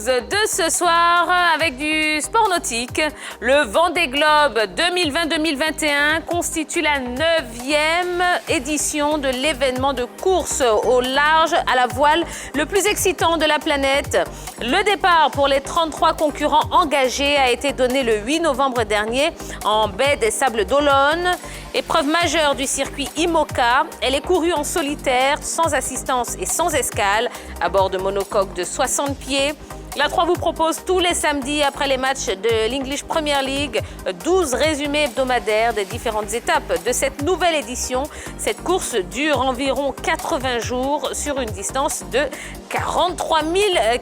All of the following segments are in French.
news de ce soir avec du sport nautique. Le Vendée Globe 2020-2021 constitue la 9e édition de l'événement de course au large à la voile le plus excitant de la planète. Le départ pour les 33 concurrents engagés a été donné le 8 novembre dernier en baie des Sables d'Olonne. Épreuve majeure du circuit IMOCA, elle est courue en solitaire, sans assistance et sans escale, à bord de monocoques de 60 pieds. La 3 vous propose tous les samedis, après les matchs de l'English Premier League, 12 résumés hebdomadaires des différentes étapes de cette nouvelle édition. Cette course dure environ 80 jours sur une distance de 43 000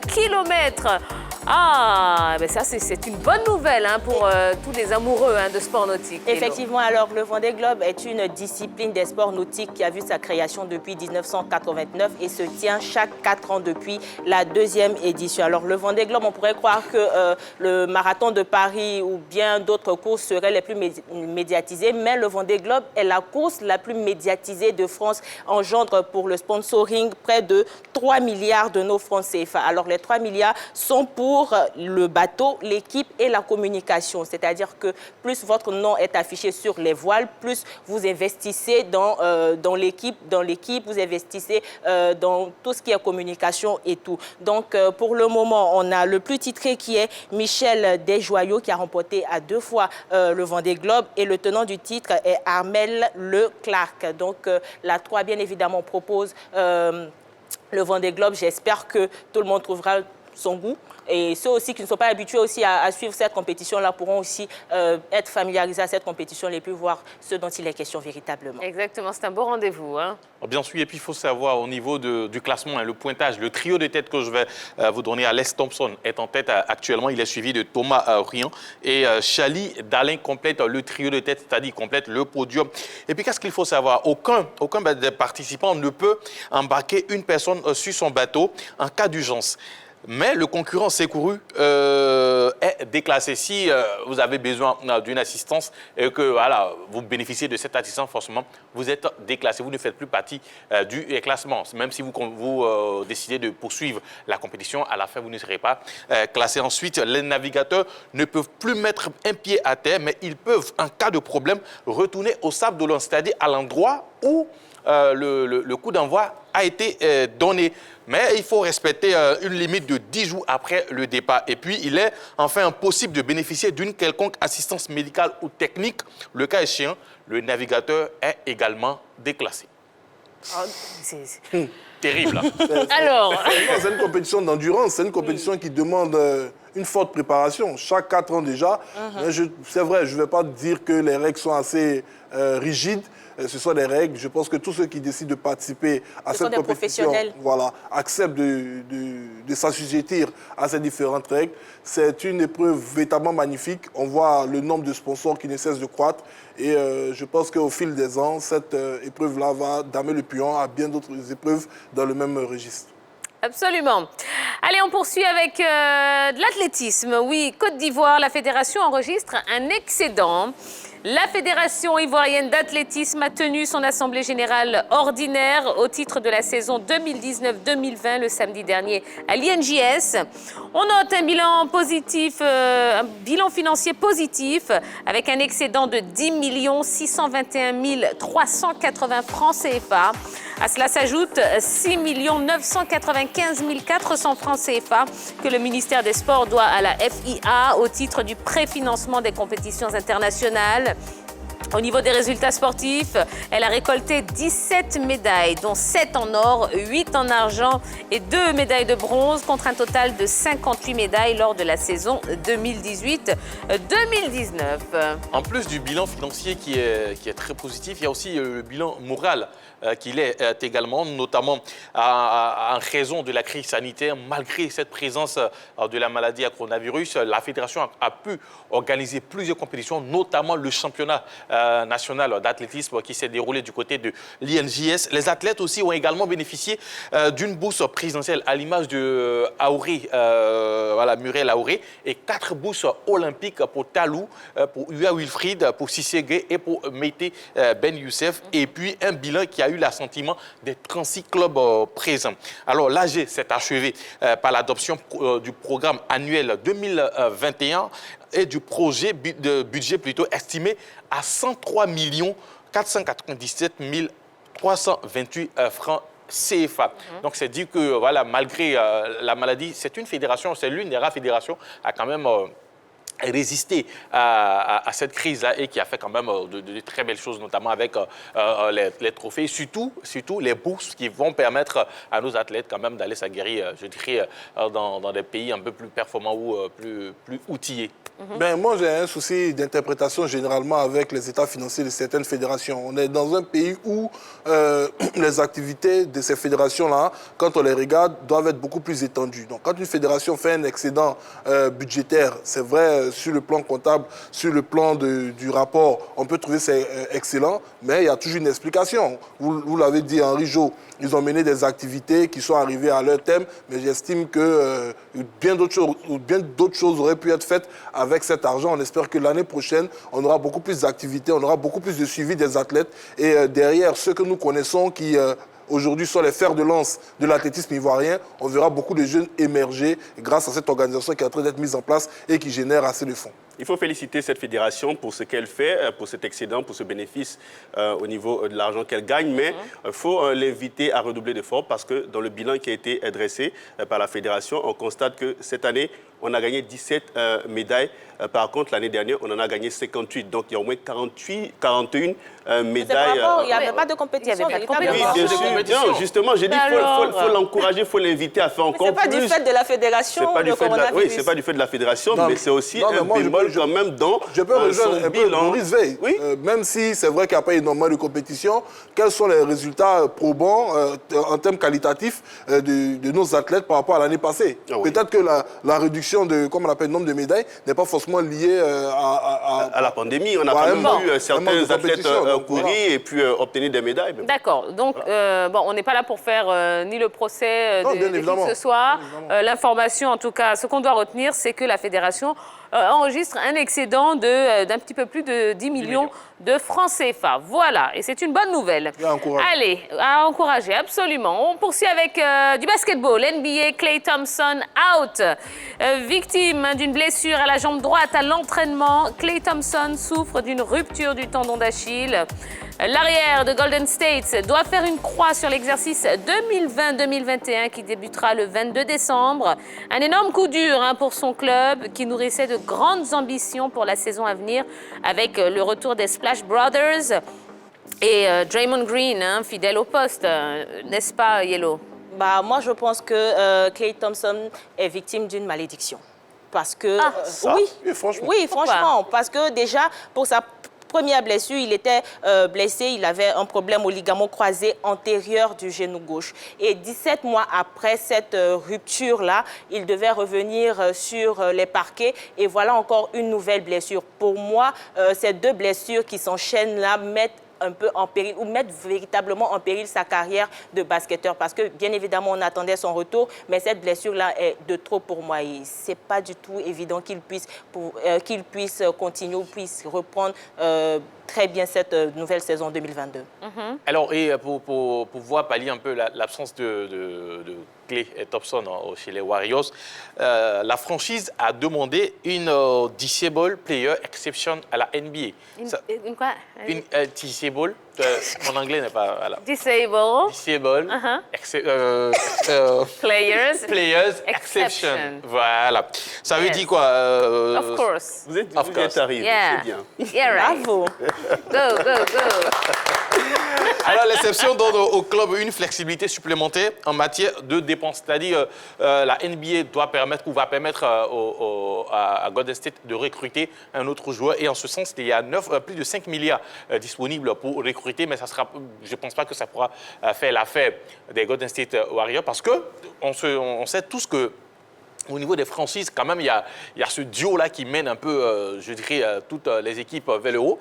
kilomètres. Ah, ben ça, c'est une bonne nouvelle pour tous les amoureux de sport nautique. Effectivement, alors le Vendée Globe est une discipline des sports nautiques qui a vu sa création depuis 1989 et se tient chaque 4 ans depuis la 2e édition. Alors le Vendée Globe, on pourrait croire que le marathon de Paris ou bien d'autres courses seraient les plus médiatisées, mais le Vendée Globe est la course la plus médiatisée de France, engendre pour le sponsoring près de 3 milliards de nos francs CFA. Alors les 3 milliards sont pour le bateau, l'équipe et la communication. C'est-à-dire que plus votre nom est affiché sur les voiles, plus vous investissez dans l'équipe, vous investissez dans tout ce qui est communication et tout. Donc, pour le moment, on a le plus titré qui est Michel Desjoyaux qui a remporté à 2 fois le Vendée Globe et le tenant du titre est Armel Leclerc. Donc, la 3, bien évidemment, propose le Vendée Globe. J'espère que tout le monde trouvera son goût. Et ceux aussi qui ne sont pas habitués aussi à suivre cette compétition-là pourront aussi être familiarisés à cette compétition et puis voir ce dont il est question véritablement. Exactement, c'est un beau rendez-vous. Bien sûr, et puis il faut savoir au niveau du classement, le pointage, le trio de tête que je vais vous donner, Alex Thompson est en tête actuellement. Il est suivi de Thomas Rian et Chali Dalin complète le trio de tête, c'est-à-dire complète le podium. Et puis qu'est-ce qu'il faut savoir? Aucun des participants ne peut embarquer une personne sur son bateau en cas d'urgence. Mais le concurrent secouru est déclassé. Si vous avez besoin d'une assistance et que voilà, vous bénéficiez de cette assistance, forcément, vous êtes déclassé. Vous ne faites plus partie du classement. Même si vous décidez de poursuivre la compétition, à la fin, vous ne serez pas classé. Ensuite, les navigateurs ne peuvent plus mettre un pied à terre, mais ils peuvent, en cas de problème, retourner au Sable d'Olonne, c'est-à-dire à l'endroit où le coup d'envoi a été donné. Mais il faut respecter une limite de 10 jours après le départ. Et puis, il est enfin impossible de bénéficier d'une quelconque assistance médicale ou technique. Le cas échéant, le navigateur est également déclassé. Terrible. Alors, c'est une compétition d'endurance, c'est une compétition qui demande une forte préparation. Chaque 4 ans déjà, c'est vrai, je ne vais pas dire que les règles sont assez rigides. Ce sont des règles. Je pense que tous ceux qui décident de participer à cette compétition acceptent de s'assujettir à ces différentes règles. C'est une épreuve véritablement magnifique. On voit le nombre de sponsors qui ne cesse de croître. Et je pense qu'au fil des ans, cette épreuve-là va damer le pion à bien d'autres épreuves dans le même registre. Absolument. Allez, on poursuit avec de l'athlétisme. Oui, Côte d'Ivoire, la fédération enregistre un excédent. La Fédération ivoirienne d'athlétisme a tenu son assemblée générale ordinaire au titre de la saison 2019-2020 le samedi dernier à l'INJS. On note un bilan positif, un bilan financier positif avec un excédent de 10 621 380 francs CFA. À cela s'ajoute 6 995 400 francs CFA que le ministère des Sports doit à la FIA au titre du préfinancement des compétitions internationales. Au niveau des résultats sportifs, elle a récolté 17 médailles, dont 7 en or, 8 en argent et 2 médailles de bronze, contre un total de 58 médailles lors de la saison 2018-2019. En plus du bilan financier qui est très positif, il y a aussi le bilan moral qui l'est également, notamment en raison de la crise sanitaire. Malgré cette présence de la maladie à coronavirus, la fédération a pu organiser plusieurs compétitions, notamment le championnat national d'athlétisme qui s'est déroulé du côté de l'INJS. Les athlètes aussi ont également bénéficié d'une bourse présidentielle à l'image de Aouré, Muriel Aouré, et 4 bourses olympiques pour Talou, pour Ua Wilfried, pour Sissé et pour Meïté Ben Youssef, et puis un bilan qui a eu l'assentiment des 36 clubs présents. Alors l'AG s'est achevé par l'adoption du programme annuel 2021 et du projet de budget plutôt estimé à 103 497 328 francs CFA. Donc, c'est dit que, voilà, malgré la maladie, c'est une fédération, c'est l'une des rares fédérations à quand même résister à cette crise-là et qui a fait quand même de très belles choses, notamment avec les trophées, surtout les bourses qui vont permettre à nos athlètes quand même d'aller s'aguerrir, je dirais, dans des pays un peu plus performants ou plus outillés. Ben, moi, j'ai un souci d'interprétation généralement avec les états financiers de certaines fédérations. On est dans un pays où les activités de ces fédérations-là, quand on les regarde, doivent être beaucoup plus étendues. Donc, quand une fédération fait un excédent budgétaire, c'est vrai, sur le plan comptable, sur le plan du rapport, on peut trouver c'est excellent, mais il y a toujours une explication. Vous l'avez dit, Henri Jo, ils ont mené des activités qui sont arrivées à leur thème, mais j'estime que bien d'autres choses auraient pu être faites avec cet argent. On espère que l'année prochaine, on aura beaucoup plus d'activités, on aura beaucoup plus de suivi des athlètes. Et derrière ceux que nous connaissons qui aujourd'hui sont les fers de lance de l'athlétisme ivoirien, on verra beaucoup de jeunes émerger grâce à cette organisation qui est en train d'être mise en place et qui génère assez de fonds. Il faut féliciter cette fédération pour ce qu'elle fait, pour cet excédent, pour ce bénéfice au niveau de l'argent qu'elle gagne, mais il faut l'inviter à redoubler d'efforts parce que dans le bilan qui a été dressé par la fédération, on constate que cette année, on a gagné 17 médailles. Par contre, l'année dernière, on en a gagné 58. Donc, il y a au moins 41 médailles. Il n'y avait pas de compétition. Il y avait pas de compétition. Oui, bien sûr. Non, justement, j'ai dit qu'il faut l'encourager, il faut l'inviter à faire encore plus. Ce n'est pas du fait de la fédération. Oui, ce n'est pas du fait de la fédération, mais c'est aussi un bémol quand même dans je peux rejoindre un peu Maurice Veil. Oui. Même si c'est vrai qu'il n'y a pas énormément de compétition, quels sont les résultats probants en termes qualitatifs de nos athlètes par rapport à l'année passée? Peut-être que la réduction de, comme on appelle, nombre de médailles n'est pas forcément liée à la pandémie. On a quand même vu certains athlètes courir et puis obtenir des médailles. D'accord. Donc, bon, on n'est pas là pour faire ni le procès de qui que ce soit. L'information, en tout cas, ce qu'on doit retenir, c'est que la fédération enregistre un excédent d'un petit peu plus de 10 millions de francs CFA. Voilà, et c'est une bonne nouvelle. Allez, à encourager, absolument. On poursuit avec du basketball. NBA, Klay Thompson out. Victime d'une blessure à la jambe droite à l'entraînement, Klay Thompson souffre d'une rupture du tendon d'Achille. L'arrière de Golden State doit faire une croix sur l'exercice 2020-2021 qui débutera le 22 décembre. Un énorme coup dur pour son club qui nourrissait de grandes ambitions pour la saison à venir avec le retour des Splash Brothers et Draymond Green, fidèle au poste, n'est-ce pas, Yellow? Moi, je pense que Klay Thompson est victime d'une malédiction. Parce que... Oui, franchement. Parce que déjà, pour sa première blessure, il était blessé, il avait un problème au ligament croisé antérieur du genou gauche. Et 17 mois après cette rupture-là, il devait revenir sur les parquets. Et voilà encore une nouvelle blessure. Pour moi, ces deux blessures qui s'enchaînent là mettent un peu en péril ou mettre véritablement en péril sa carrière de basketteur parce que bien évidemment on attendait son retour mais cette blessure-là est de trop pour moi et c'est pas du tout évident qu'il puisse continuer ou puisse reprendre très bien cette nouvelle saison 2022. Alors, et pour pouvoir pallier un peu l'absence de Klay Thompson chez les Warriors, la franchise a demandé une Disable Player Exception à la NBA. Une quoi? Une Disable, mon anglais n'est pas... Voilà. Disable. Players Exception. Voilà. Ça veut dire quoi? Of course. Vous êtes arrivé, c'est bien. Yeah, right. Bravo. Go. Alors, l'exception donne au club une flexibilité supplémentaire en matière de dépenses. C'est-à-dire, la NBA doit permettre ou va permettre à Golden State de recruter un autre joueur. Et en ce sens, il y a plus de 5 milliards disponibles pour recruter. Mais ça sera, je ne pense pas que ça pourra faire l'affaire des Golden State Warriors parce qu'on sait tous que au niveau des franchises, quand même, il y a ce duo-là qui mène un peu, je dirais, toutes les équipes vers le haut.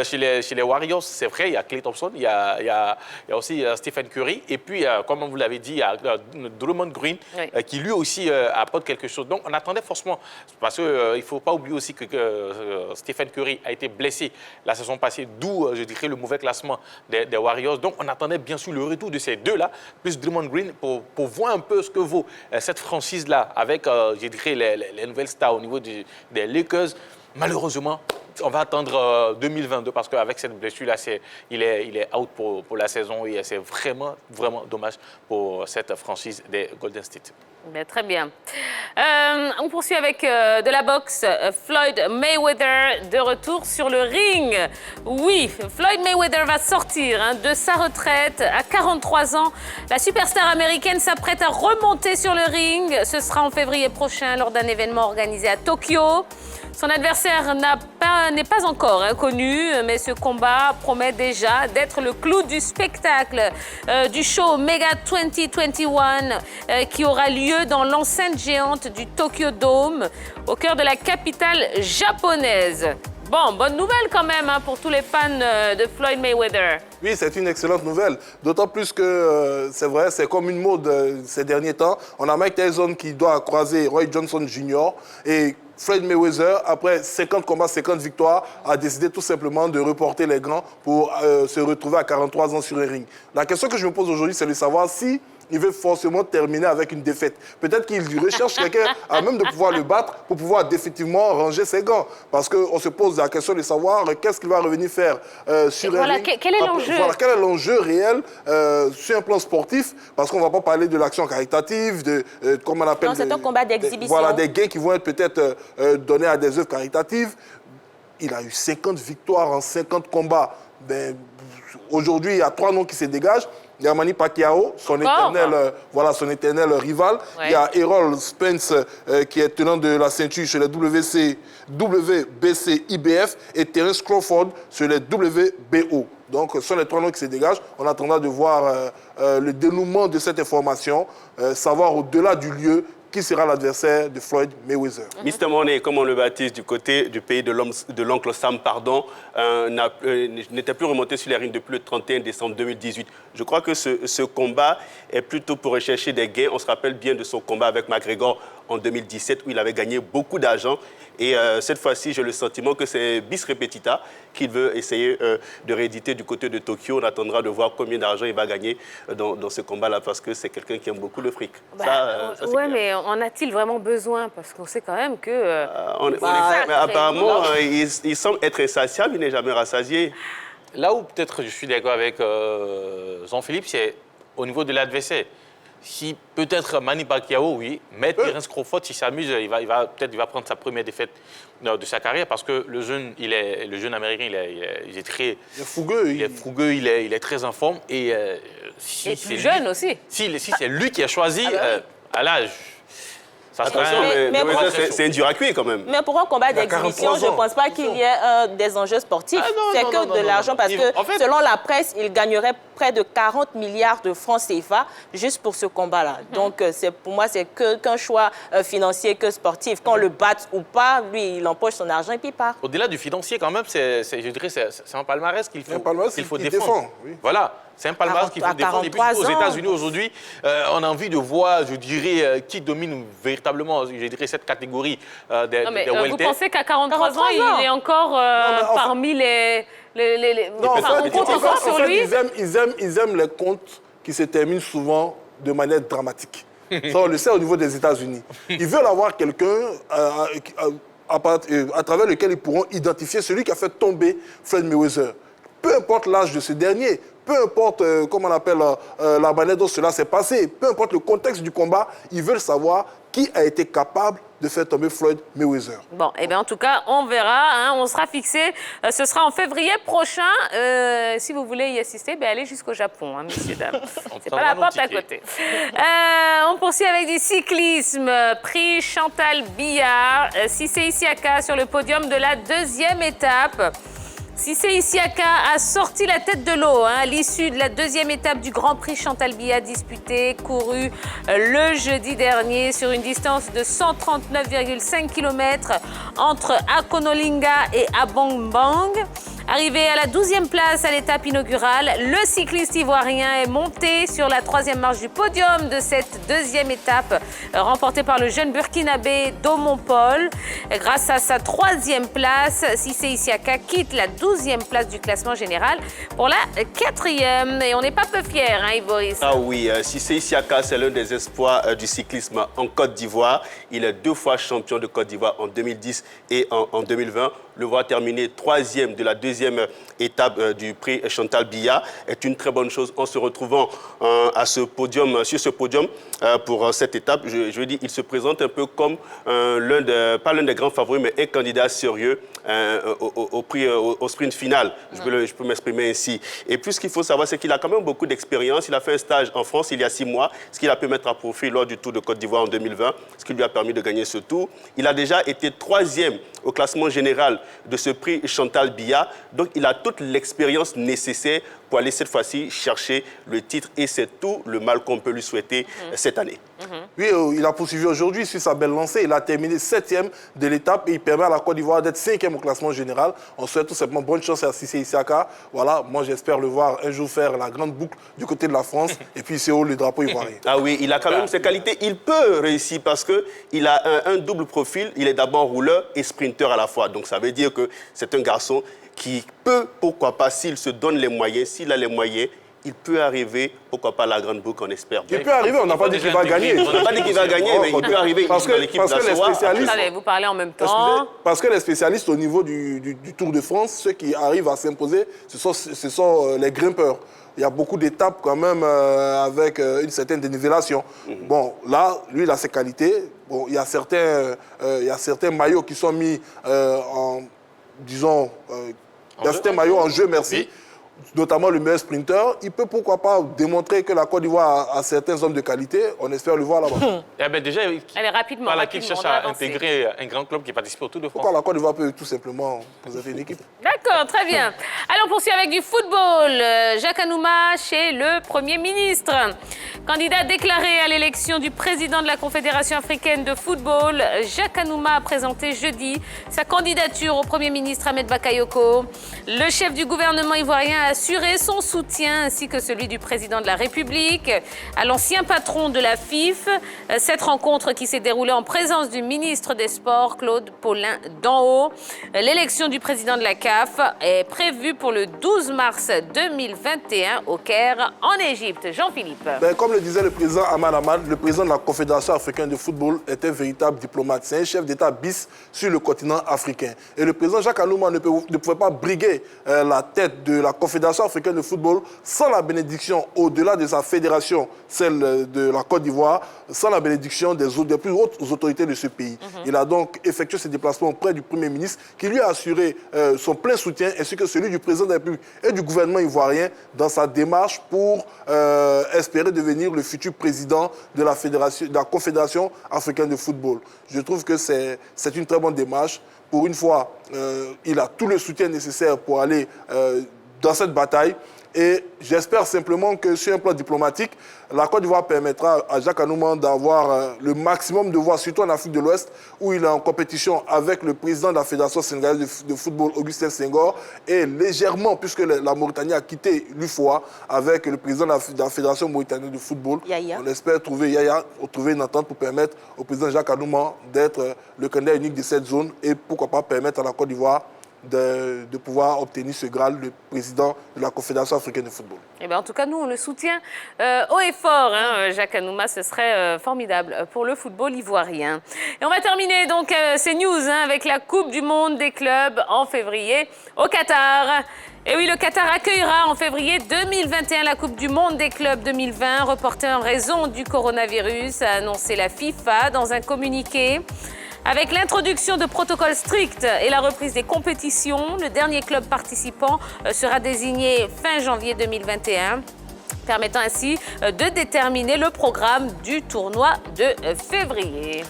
Chez les Warriors, c'est vrai, il y a Klay Thompson, il y a aussi Stephen Curry. Et puis, comme vous l'avez dit, il y a Draymond Green qui, lui aussi, apporte quelque chose. Donc, on attendait forcément, parce qu'il ne faut pas oublier aussi que Stephen Curry a été blessé la saison passée, d'où, je dirais, le mauvais classement des Warriors. Donc, on attendait bien sûr le retour de ces deux-là, plus Draymond Green, pour voir un peu ce que vaut cette franchise-là avec je dirais, les nouvelles stars au niveau des Lakers. Malheureusement, on va attendre 2022 parce qu'avec cette blessure-là, il est out pour la saison et c'est vraiment, vraiment dommage pour cette franchise des Golden State. Bien, très bien. On poursuit avec de la boxe. Floyd Mayweather de retour sur le ring. Oui, Floyd Mayweather va sortir de sa retraite à 43 ans. La superstar américaine s'apprête à remonter sur le ring. Ce sera en février prochain lors d'un événement organisé à Tokyo. Son adversaire n'est pas encore connu, mais ce combat promet déjà d'être le clou du spectacle du show Mega 2021 qui aura lieu dans l'enceinte géante du Tokyo Dome, au cœur de la capitale japonaise. Bon, bonne nouvelle quand même pour tous les fans de Floyd Mayweather. Oui, c'est une excellente nouvelle. D'autant plus que, c'est vrai, c'est comme une mode ces derniers temps. On a Mike Tyson qui doit croiser Roy Johnson Jr. et Floyd Mayweather, après 50 combats, 50 victoires, a décidé tout simplement de reporter les gants pour se retrouver à 43 ans sur le ring. La question que je me pose aujourd'hui, c'est de savoir si il veut forcément terminer avec une défaite. Peut-être qu'il recherche quelqu'un à même de pouvoir le battre pour pouvoir définitivement ranger ses gants. Parce qu'on se pose la question de savoir qu'est-ce qu'il va revenir faire sur le ring. Quel est l'enjeu? Voilà, quel est l'enjeu réel sur un plan sportif? Parce qu'on ne va pas parler de l'action caritative, comme on appelle... Non, c'est un combat d'exhibition. Voilà, des gains qui vont être peut-être donnés à des œuvres caritatives. Il a eu 50 victoires en 50 combats. Ben, aujourd'hui, il y a 3 noms qui se dégagent. Il y a Manny Pacquiao, son éternel rival. Ouais. Il y a Errol Spence, qui est tenant de la ceinture sur les WBC, IBF, et Terence Crawford sur les WBO. Donc, ce sont les 3 noms qui se dégagent. On attendra de voir le dénouement de cette information, savoir au-delà du lieu qui sera l'adversaire de Floyd Mayweather. Mr. Money, comme on le baptise du côté du pays de l'oncle Sam, n'était plus remonté sur les rings depuis le 31 décembre 2018. Je crois que ce combat est plutôt pour rechercher des gains. On se rappelle bien de son combat avec McGregor en 2017 où il avait gagné beaucoup d'argent. Et cette fois-ci, j'ai le sentiment que c'est bis repetita qu'il veut essayer de rééditer du côté de Tokyo. On attendra de voir combien d'argent il va gagner dans ce combat-là parce que c'est quelqu'un qui aime beaucoup le fric. Oui, mais en a-t-il vraiment besoin? Parce qu'on sait quand même que... mais apparemment, il semble être insatiable, il n'est jamais rassasié. Là où peut-être je suis d'accord avec Jean-Philippe, c'est au niveau de l'adversaire. Si peut-être Manny Pacquiao, oui, mais Terence Crawford, s'il s'amuse, il va prendre sa première défaite de sa carrière parce que le jeune américain, il est très... Il est fougueux. Il est fougueux, il est très en forme. Et si est plus jeune aussi. Si c'est lui qui a choisi, à l'âge... Attention, mais c'est un dur à cuire quand même. Mais pour un combat d'exhibition, je ne pense pas qu'il y ait des enjeux sportifs. C'est que de l'argent parce que, selon la presse, il gagnerait près de 40 milliards de francs CFA juste pour ce combat-là. Donc, pour moi, c'est qu'un choix financier que sportif. Qu'on le batte ou pas, lui, il empoche son argent et puis il part. Au-delà du financier, quand même, je dirais c'est un palmarès qu'il faut défendre. Oui. Voilà. C'est un palmarès qu'il faut défendre. Et puis aux États-Unis aujourd'hui, on a envie de voir, je dirais, qui domine véritablement, je dirais, cette catégorie des welter. Vous pensez qu'à 43 ans, il est encore parmi les... Non, on compte encore sur lui. Ils aiment les comptes qui se terminent souvent de manière dramatique. Ça, on le sait au niveau des États-Unis. Ils veulent avoir quelqu'un à travers lequel ils pourront identifier celui qui a fait tomber Floyd Mayweather. Peu importe l'âge de ce dernier, peu importe comment on appelle la manière dont cela s'est passé, peu importe le contexte du combat, ils veulent savoir qui a été capable de faire tomber Floyd Mayweather. Bon, eh bien en tout cas, on verra, on sera fixé. Ce sera en février prochain. Si vous voulez y assister, allez jusqu'au Japon, messieurs, dames. C'est pas la porte à côté. On poursuit avec du cyclisme. Prix Chantal Biard. Cissé Isiaka sur le podium de la 2e étape. Cissé Isiaka a sorti la tête de l'eau à l'issue de la deuxième étape du Grand Prix Chantal Biya disputé, couru le jeudi dernier sur une distance de 139,5 km entre Akonolinga et Abongbang. Arrivé à la 12e place à l'étape inaugurale, le cycliste ivoirien est monté sur la 3e marche du podium de cette deuxième étape remportée par le jeune burkinabé Domon Paul. Grâce à sa 3e place, Cissé Isiaka quitte la 12e place du classement général pour la 4e. Et on n'est pas peu fiers, hein, Ivoris? Ah oui, Cissé Isiaka, c'est l'un des espoirs du cyclisme en Côte d'Ivoire. Il est 2 fois champion de Côte d'Ivoire en 2010 et en 2020. Le voir terminer 3e de la 2e étape du prix Chantal Biya est une très bonne chose. En se retrouvant sur ce podium pour cette étape, je veux dire, il se présente un peu comme pas l'un des grands favoris, mais un candidat sérieux au sprint final. Je peux m'exprimer ainsi. Et puis, ce qu'il faut savoir, c'est qu'il a quand même beaucoup d'expérience. Il a fait un stage en France il y a 6 mois, ce qu'il a pu mettre à profit lors du Tour de Côte d'Ivoire en 2020, ce qui lui a permis de gagner ce tour. Il a déjà été 3e au classement général de ce prix Chantal Biya. Donc, il a toute l'expérience nécessaire pour aller cette fois-ci chercher le titre. Et c'est tout le mal qu'on peut lui souhaiter cette année. Oui, il a poursuivi aujourd'hui sur sa belle lancée. Il a terminé 7e de l'étape et il permet à la Côte d'Ivoire d'être 5e au classement général. On souhaite tout simplement bonne chance à Cissé Isiaka. Voilà, moi j'espère le voir un jour faire la grande boucle du côté de la France et puis c'est haut le drapeau ivoirien. Ah oui, il a quand même ses qualités. Il peut réussir parce qu'il a un double profil. Il est d'abord rouleur et sprinter à la fois. Donc ça veut dire que c'est un garçon qui peut, pourquoi pas, s'il se donne les moyens, s'il a les moyens, il peut arriver, pourquoi pas, à la grande boucle, on espère. Il peut arriver, on n'a pas dit qu'il va gagner. On n'a pas dit qu'il va gagner, mais il peut arriver. Parce que les spécialistes... Attendez, vous parlez en même temps. Parce que les spécialistes au niveau du Tour de France, ceux qui arrivent à s'imposer, ce sont les grimpeurs. Il y a beaucoup d'étapes quand même avec une certaine dénivellation. Bon, là, lui, il a ses qualités. Bon, il y a certains maillots qui sont mis disons, il y a certains maillots en jeu, merci. Oui. Notamment le meilleur sprinter, il peut pourquoi pas démontrer que la Côte d'Ivoire a certains hommes de qualité. On espère le voir là-bas. Eh ben déjà, allez, rapidement. Voilà, qu'il cherche à intégrer un grand club qui participe au Tour de France. Pourquoi la Côte d'Ivoire peut tout simplement présenter une équipe? D'accord, très bien. Allez, on poursuit avec du football. Jacques Anouma chez le Premier ministre. Candidat déclaré à l'élection du président de la Confédération africaine de football, Jacques Anouma a présenté jeudi sa candidature au Premier ministre Ahmed Bakayoko. Le chef du gouvernement ivoirien a assuré son soutien ainsi que celui du président de la République à l'ancien patron de la FIF. Cette rencontre qui s'est déroulée en présence du ministre des Sports, Claude Paulin d'en haut. L'élection du président de la CAF est prévue pour le 12 mars 2021 au Caire, en Égypte. Jean-Philippe. Comme le disait le président Ahmad Ahmad, le président de la Confédération africaine de football est un véritable diplomate. C'est un chef d'État bis sur le continent africain. Et le président Jacques Anouma ne pouvait pas briguer la tête de la Confédération africaine de football sans la bénédiction, au-delà de sa fédération, celle de la Côte d'Ivoire, sans la bénédiction des plus hautes autorités de ce pays. Il a donc effectué ses déplacements auprès du Premier ministre qui lui a assuré son plein soutien ainsi que celui du président de la République et du gouvernement ivoirien dans sa démarche pour espérer devenir le futur président de la Confédération africaine de football. Je trouve que c'est une très bonne démarche. Pour une fois, il a tout le soutien nécessaire pour aller dans cette bataille. Et j'espère simplement que sur un plan diplomatique, la Côte d'Ivoire permettra à Jacques Anouma d'avoir le maximum de voix, surtout en Afrique de l'Ouest, où il est en compétition avec le président de la Fédération sénégalaise de football, Augustin Senghor, et légèrement, puisque la Mauritanie a quitté l'UFOA, avec le président de la Fédération mauritanienne de football. Yaya. On espère trouver une entente pour permettre au président Jacques Anouma d'être le candidat unique de cette zone et pourquoi pas permettre à la Côte d'Ivoire de pouvoir obtenir ce Graal, le président de la Confédération africaine de football. Eh bien, en tout cas, nous, on le soutient haut et fort. Hein, Jacques Anouma, ce serait formidable pour le football ivoirien. Et on va terminer donc ces news avec la Coupe du monde des clubs en février au Qatar. Et oui, le Qatar accueillera en février 2021 la Coupe du monde des clubs 2020, reportée en raison du coronavirus, a annoncé la FIFA dans un communiqué. Avec l'introduction de protocoles stricts et la reprise des compétitions, le dernier club participant sera désigné fin janvier 2021, permettant ainsi de déterminer le programme du tournoi de février.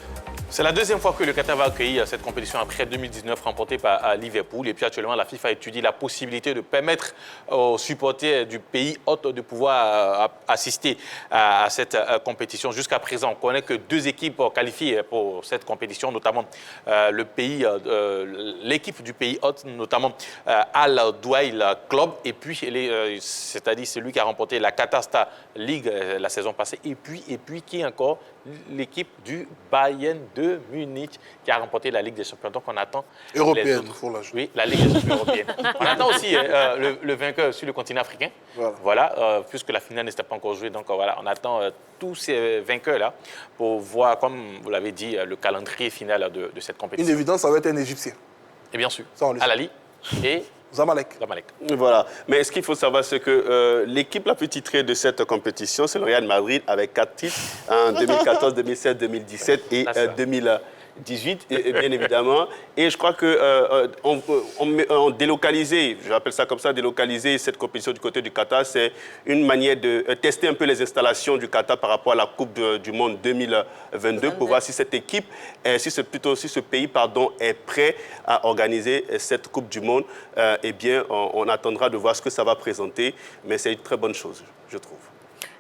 C'est la deuxième fois que le Qatar va accueillir cette compétition après 2019 remportée par Liverpool. Et puis actuellement, la FIFA étudie la possibilité de permettre aux supporters du pays hôte de pouvoir assister à cette compétition. Jusqu'à présent, on connaît que 2 équipes qualifiées pour cette compétition, notamment l'équipe du pays hôte, notamment Al Douail Club, et puis c'est-à-dire celui qui a remporté la Qatar Star League la saison passée, et puis qui est encore l'équipe du Bayern de Munich qui a remporté la Ligue des Champions. Donc on attend Européenne, les autres. il faut la jouer. Oui, la Ligue des Champions européenne. On attend aussi le vainqueur sur le continent africain. Voilà, puisque la finale n'était pas encore jouée. Donc voilà, on attend tous ces vainqueurs-là pour voir, comme vous l'avez dit, le calendrier final de cette compétition. Une évidence, ça va être un Égyptien. Et bien sûr, Ça, on le sait. Al-Ali et Zamalek. Zamalek. Voilà. Mais ce qu'il faut savoir, c'est que l'équipe la plus titrée de cette compétition, c'est le Real Madrid avec 4 titres en 2014, 2016, 2017 et 2018, et bien évidemment. Et je crois qu'on délocaliser, je appelle ça comme ça, délocaliser cette compétition du côté du Qatar, c'est une manière de tester un peu les installations du Qatar par rapport à la Coupe du Monde 2022 pour voir si cette équipe, si ce pays est prêt à organiser cette Coupe du Monde. Eh bien, on attendra de voir ce que ça va présenter, mais c'est une très bonne chose, je trouve.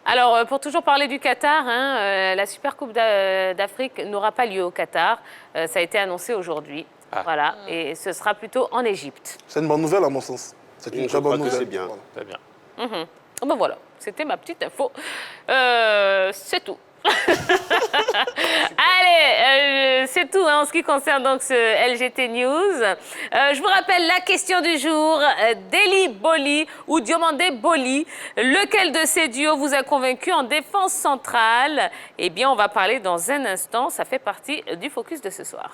Alors, pour toujours parler du Qatar, la Super Coupe d'Afrique n'aura pas lieu au Qatar. Ça a été annoncé aujourd'hui. Voilà, et ce sera plutôt en Égypte. C'est une bonne nouvelle, à mon sens. C'est une très bonne nouvelle. C'est bien. Voilà. Très bien. Ben voilà, c'était ma petite info. C'est tout. Allez, c'est tout en ce qui concerne donc ce LGT News. Je vous rappelle la question du jour, Deli Boli ou Diomandé Boli. Lequel de ces duos vous a convaincu en défense centrale? Eh bien, on va parler dans un instant. Ça fait partie du focus de ce soir.